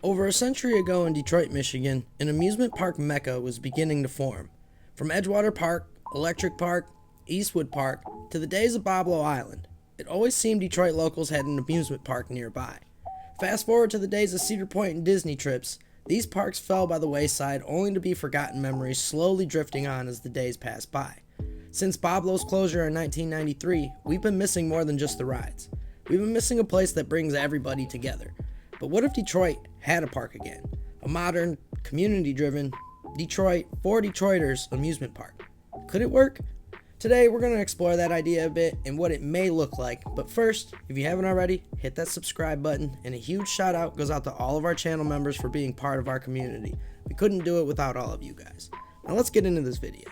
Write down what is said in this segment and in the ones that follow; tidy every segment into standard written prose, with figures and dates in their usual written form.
Over a century ago in Detroit, Michigan, an amusement park mecca was beginning to form. From Edgewater Park, Electric Park, Eastwood Park, to the days of Boblo Island, it always seemed Detroit locals had an amusement park nearby. Fast forward to the days of Cedar Point and Disney trips, these parks fell by the wayside only to be forgotten memories slowly drifting on as the days passed by. Since Boblo's closure in 1993, we've been missing more than just the rides. We've been missing a place that brings everybody together. But what if Detroit had a park again? A modern, community-driven, Detroit, for Detroiters amusement park. Could it work? Today we're going to explore that idea a bit and what it may look like. But first, if you haven't already, hit that subscribe button, and a huge shout out goes out to all of our channel members for being part of our community. We couldn't do it without all of you guys. Now let's get into this video.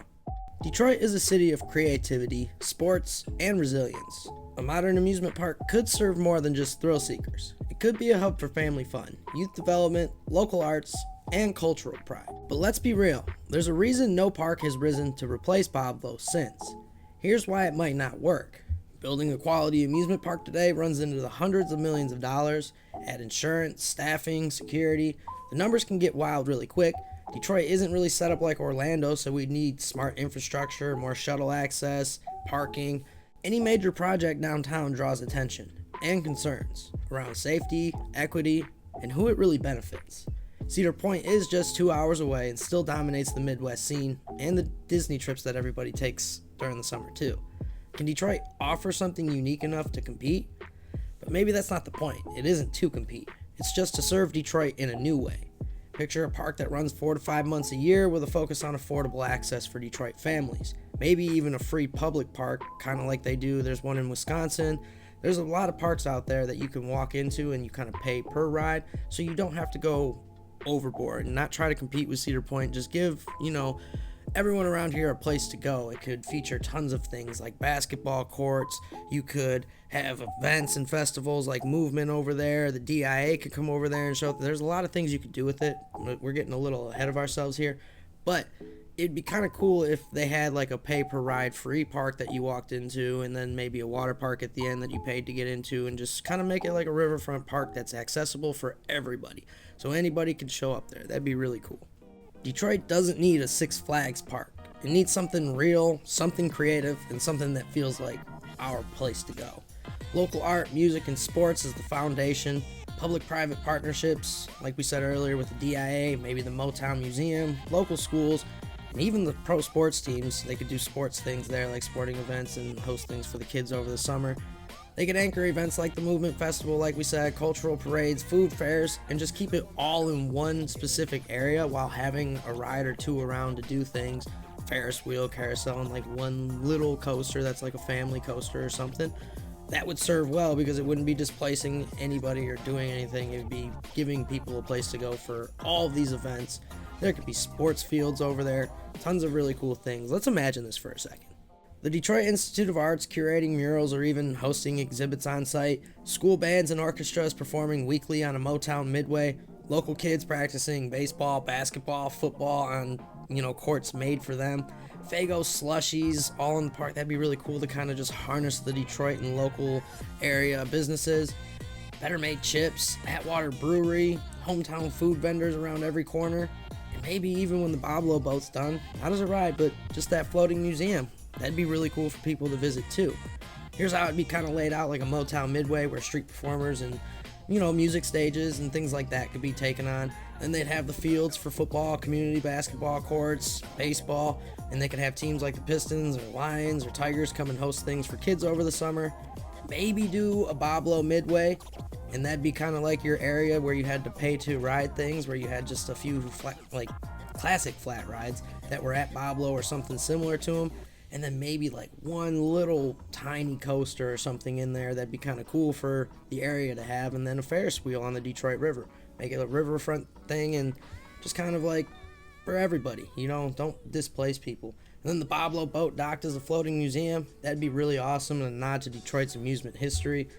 Detroit is a city of creativity, sports, and resilience. A modern amusement park could serve more than just thrill seekers. It could be a hub for family fun, youth development, local arts, and cultural pride. But let's be real, there's a reason no park has risen to replace Boblo since. Here's why it might not work. Building a quality amusement park today runs into the hundreds of millions of dollars. Add insurance, staffing, security. The numbers can get wild really quick. Detroit isn't really set up like Orlando, so we need smart infrastructure, more shuttle access, parking. Any major project downtown draws attention and concerns around safety, equity, and who it really benefits. Cedar Point is just 2 hours away and still dominates the Midwest scene and the Disney trips that everybody takes during the summer too. Can Detroit offer something unique enough to compete? But maybe that's not the point. It isn't to compete. It's just to serve Detroit in a new way. Picture a park that runs 4 to 5 months a year with a focus on affordable access for Detroit families. Maybe even a free public park, kind of like they do. There's one in Wisconsin. There's a lot of parks out there that you can walk into and you kind of pay per ride, so you don't have to go overboard and not try to compete with Cedar Point. Just give, everyone around here a place to go. It could feature tons of things like basketball courts. You could have events and festivals like Movement over there. The DIA could come over there and show. There's a lot of things you could do with it. We're getting a little ahead of ourselves here, but it'd be kind of cool if they had like a pay per ride free park that you walked into, and then maybe a water park at the end that you paid to get into, and just kind of make it like a riverfront park that's accessible for everybody, so anybody can show up there. That'd be really cool. Detroit doesn't need a Six Flags park. It needs something real, something creative, and something that feels like our place to go. Local art, music, and sports is the foundation. Public-private partnerships, like we said earlier with the DIA, maybe the Motown Museum, local schools, and even the pro sports teams. They could do sports things there, like sporting events, and host things for the kids over the summer. They could anchor events like the Movement Festival, like we said, cultural parades, food fairs, and just keep it all in one specific area while having a ride or two around to do things. Ferris wheel, carousel, and like one little coaster that's like a family coaster or something. That would serve well because it wouldn't be displacing anybody or doing anything. It would be giving people a place to go for all of these events. There could be sports fields over there, tons of really cool things. Let's imagine this for a second. The Detroit Institute of Arts curating murals or even hosting exhibits on site, school bands and orchestras performing weekly on a Motown Midway, local kids practicing baseball, basketball, football on, courts made for them, Faygo slushies all in the park. That'd be really cool to kind of just harness the Detroit and local area businesses. Better made chips, Atwater Brewery, hometown food vendors around every corner, and maybe even when the Boblo boat's done, not as a ride, but just that floating museum. That'd be really cool for people to visit too. Here's how it'd be kind of laid out, like a Motown Midway where street performers and, music stages and things like that could be taken on. Then they'd have the fields for football, community basketball courts, baseball, and they could have teams like the Pistons or Lions or Tigers come and host things for kids over the summer. Maybe do a Boblo Midway, and that'd be kind of like your area where you had to pay to ride things, where you had just a few classic flat rides that were at Boblo or something similar to them. And then maybe like one little tiny coaster or something in there that'd be kind of cool for the area to have, and then a Ferris wheel on the Detroit River. Make it a riverfront thing and just kind of like for everybody, don't displace people. And then the Boblo boat docked as a floating museum. That'd be really awesome and a nod to Detroit's amusement history.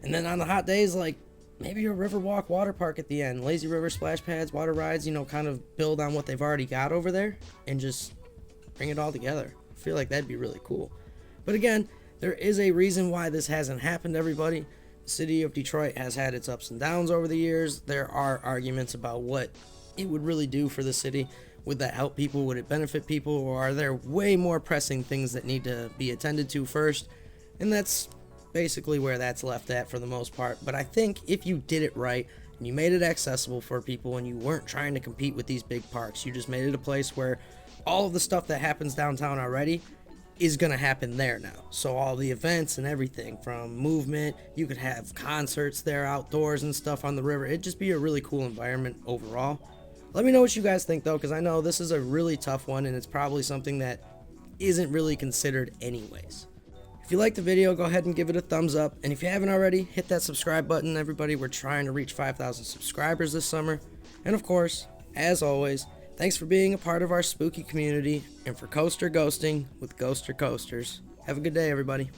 And then on the hot days, like maybe a Riverwalk water park at the end, lazy river splash pads, water rides, kind of build on what they've already got over there and just bring it all together. Feel like that'd be really cool. But again, there is a reason why this hasn't happened, everybody. The city of Detroit has had its ups and downs over the years. There are arguments about what it would really do for the city. Would that help people? Would it benefit people? Or are there way more pressing things that need to be attended to first? And that's basically where that's left at for the most part. But I think if you did it right and you made it accessible for people and you weren't trying to compete with these big parks, you just made it a place where all of the stuff that happens downtown already is going to happen there now. So all the events and everything from movement, you could have concerts there outdoors and stuff on the river. It'd just be a really cool environment overall. Let me know what you guys think though, because I know this is a really tough one and it's probably something that isn't really considered anyways. If you liked the video, go ahead and give it a thumbs up. And if you haven't already, hit that subscribe button. Everybody, we're trying to reach 5,000 subscribers this summer. And of course, as always, thanks for being a part of our spooky community and for coaster ghosting with Ghoster Coasters. Have a good day, everybody.